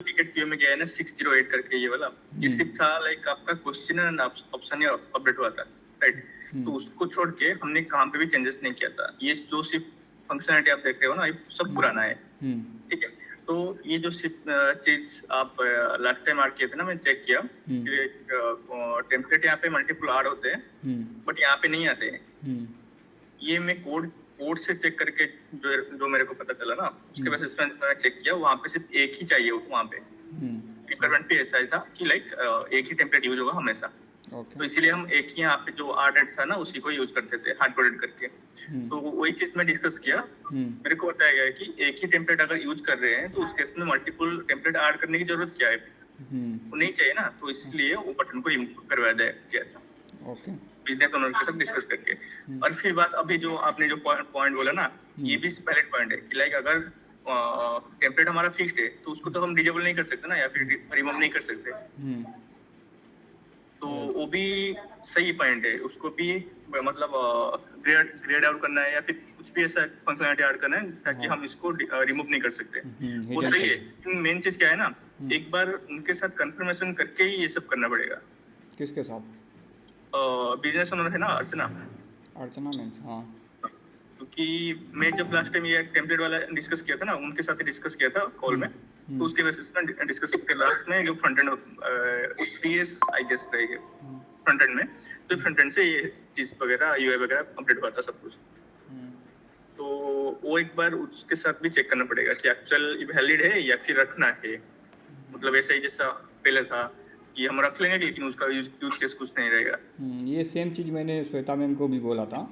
Ticket Q में गया है ना 608 करके ये वाला, ये सिर्फ था लाइक आपका क्वेश्चन एंड ऑप्शन अपडेट हुआ था, राइट। तो उसको छोड़ के हमने कहाँ पे भी चेंजेस नहीं किया था। ये जो सिर्फ फंक्शनलिटी आप देख रहे हो ना, ये सब पुराना है, ठीक है। तो ये जो सिर्फ चीज आप लास्ट टाइम ऐड किए थे ना, मैं चेक किया टेम्पलेट यहाँ पे मल्टीपल ऐड होते हैं बट यहाँ पे नहीं आते हैं। ये मैं कोड कोड से चेक करके जो मेरे को पता चला ना, उसके बेसिस पे मैंने चेक किया, वहाँ पे सिर्फ एक ही चाहिए वहाँ पे। रिक्वायरमेंट पे ऐसा था कि लाइक एक ही टेम्पलेट यूज होगा हमेशा। तो इसीलिए हम एक ही यहाँ पे जो आर्ट था ना उसी को यूज करते थे हार्ड कोडेड करके। तो वही चीज मैं डिस्कस किया, मेरे को बताया गया कि एक ही टेम्पलेट अगर यूज कर रहे हैं तो उस केस में मल्टीपल टेम्पलेट ऐड करने की जरूरत क्या है, वो नहीं चाहिए ना। तो इसलिए वो बटन को रिमूव करवा दिया था। ओके, बिजनेस ओनर के साथ डिस्कस करके। और फिर बात अभी जो आपने जो पॉइंट बोला ना, ये भी वैलिड पॉइंट है कि लाइक अगर टेम्पलेट हमारा फिक्स्ड है तो उसको तो हम डिजेबल नहीं कर सकते ना, या फिर रिमूव नहीं कर सकते। तो वो भी सही पॉइंट है, उसको भी मतलब ग्रेड आउट करना है या फिर कुछ भी ऐसा फंक्शनलिटी ऐड करना है ताकि हम इसको रिमूव नहीं कर सकते, वो सही है। मेन चीज क्या है ना, एक बार उनके साथ कंफर्मेशन करके ही ये सब करना पड़ेगा। किसके साथ? बिजनेस ओनर है ना, अर्चना। अर्चना मैम, हाँ। क्योंकि मैं जब लास्ट टाइम ये टेम्पलेट वाला डिस्कस किया था ना, उनके साथ ही डिस्कस किया था कॉल में, तो उसके बेसिस पे डिस्कस करके लास्ट में जो front end PS I guess रहेगी फ्रंट एंड में, तो फ्रंट एंड से ये चीज वगैरह यूआई वगैरह अपडेट हुआ था सब कुछ। तो वो एक बार उसके साथ भी चेक करना पड़ेगा कि एक्चुअल वैलिड है या फिर रखना है, मतलब ऐसा ही जैसा पहले था कि हम रख लेंगे लेकिन उसका यूज केस कुछ नहीं रहेगा। ये सेम चीज़ मैंने श्वेता मैम को भी बोला था।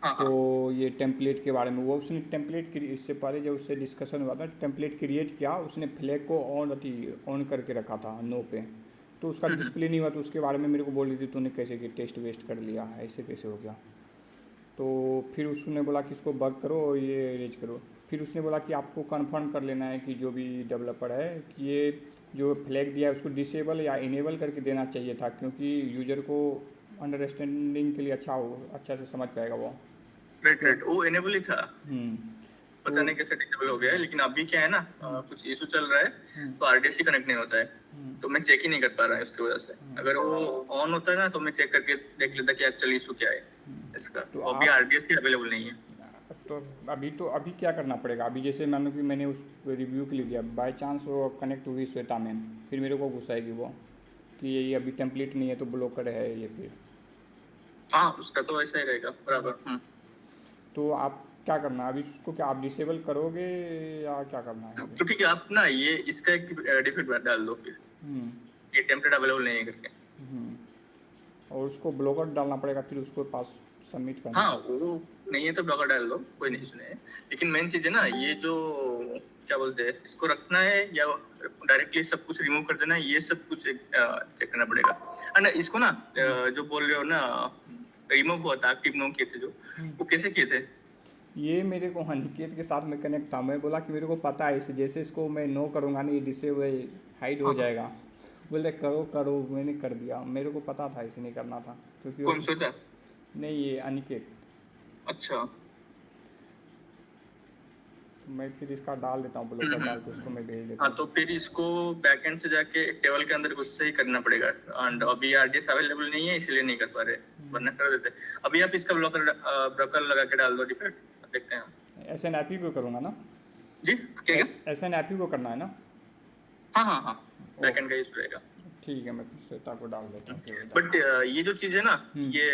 तो ये टेम्पलेट के बारे में वो उसने टेम्पलेट इससे पहले जब उससे डिस्कशन हुआ था, टेम्पलेट क्रिएट किया, उसने फ्लैग को ऑन करके रखा था नो पे, तो उसका डिस्प्ले नहीं हुआ। तो उसके बारे में मेरे को बोल रही थी तूने कैसे कि टेस्ट वेस्ट कर लिया, ऐसे कैसे हो गया। तो फिर उसने बोला कि इसको बग करो, ये रेज करो। फिर उसने बोला कि आपको कंफर्म कर लेना है कि जो भी डेवलपर है कि ये जो फ्लैग दिया है उसको डिसेबल या इनेबल करके देना चाहिए था, क्योंकि यूजर को अंडरस्टैंडिंग के लिए अच्छा से समझ पाएगा वो। राइट, वो इनेबल ही था, पता नहीं कैसे डिसेबल हो गया है। लेकिन अभी क्या है ना, कुछ इशू चल रहा है तो आरडीएस कनेक्ट नहीं होता है, तो मैं चेक ही नहीं कर पा रहा है उसकी वजह से। अगर वो ऑन होता है ना तो मैं चेक करके देख लेता कि एक्चुअली इशू क्या है इसका। तो अभी आरडीएस ही अवेलेबल नहीं है। तो अभी क्या करना पड़ेगा? अभी जैसे मान लो कि मैंने उस रिव्यू के लिए दिया, बाय चांस वो कनेक्ट हुई श्वेता मैम, फिर मेरे को गुस्सा आएगी वो कि ये अभी टेम्पलेट नहीं है तो ब्लॉकर है ये। फिर हाँ, उसका तो ऐसा ही रहेगा बराबर। तो आप क्या करना है अभी उसको? क्या आप डिसेबल करोगे या क्या करना है? तो ठीक है, आप ना ये इसका एक डिफेक्ट डाल दो फिर, ये टेम्पलेट अवेलेबल नहीं है करके। और उसको ब्लॉकर डालना पड़ेगा फिर उसको पास सबमिट करना। हाँ, वो नहीं है तो ब्लॉकर डाल दो, कोई नहीं सुने। लेकिन मेन चीज है ना, ये जो क्या बोलते हैं, इसको रखना है या डायरेक्टली सब कुछ रिमूव कर देना है, ये सब कुछ चेक करना पड़ेगा। और इसको ना जो बोल रहे हो ना, रिमूव हुआ था, एक्टिव नो किए थे जो, वो कैसे किए थे? ये मेरे को अनिकेत के साथ में कनेक्ट था, मैं बोला कि मेरे को पता है इसे, जैसे इसको मैं नो करूँगा ना ये डिसेबल हाइड हो जाएगा। बोलते करो करो, मैंने कर दिया, मेरे को पता था इसे नहीं करना था क्योंकि कौन सोचा? नहीं, ये अनिकेत। अच्छा, मैं फिर इसका डाल देता हूँ ब्लॉकर डाल के उसको मैं भेज देता हूँ। हाँ, तो फिर इसको बैकएंड से जाके टेबल के अंदर कुछ से ही करना पड़ेगा। एंड अभी आरडीएस अवेलेबल नहीं है इसलिए नहीं कर पा रहे, वरना कर देते। अभी आप इसका ब्लॉकर लगा के डाल दो डिफेक्ट, देखते हैं। SNAP को करूँगा ना जी क्या? SNAP को करना है ना? हाँ, बैकएंड का यूज रहेगा। ठीक है, मैं श्वेता को डाल देता हूँ। बट ये जो चीज है ना, ये